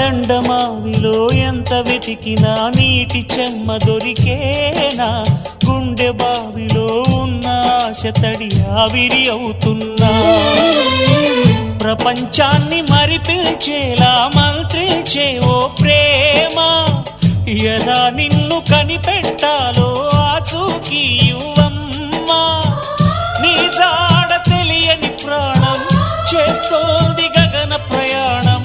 ఎండమావిలో ఎంత వెతికినా నీటి చెమ్మ దొరికేనా, గుండె బావిలో ఉన్న ఆశ తడి ఆవిరి అవుతున్నా, ప్రపంచాన్ని మరిపించేలా మంత్రించే ఓ ప్రేమ, ఎలా నిన్ను కనిపెట్టాలో ఆచూకీ ఇవ్వమ్మా, నీ జాడ తెలియని ప్రాణం చేస్తోంది గగన ప్రయాణం,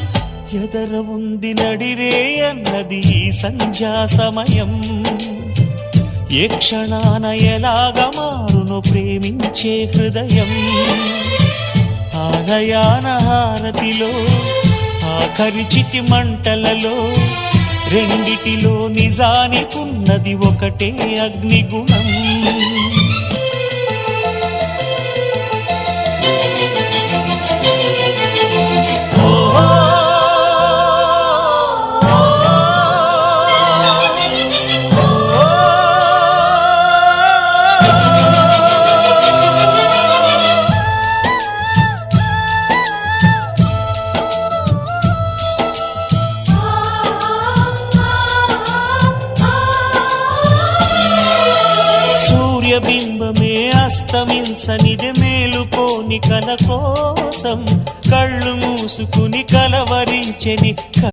ఎదర ఉంది నడిరే అన్నది ఈ సంధ్యా సమయం, ఏ క్షణాన ఎలాగ మారును ప్రేమించే హృదయం, ఆలయాన హారతిలో ఆఖరి చితి మంటలలో రెండిటిలో నిజానికున్నది ఒకటే అగ్నిగుణం. బింబమే అస్తమించనిది మేలుకోని కల కోసం, కళ్ళు మూసుకుని కలవరించెని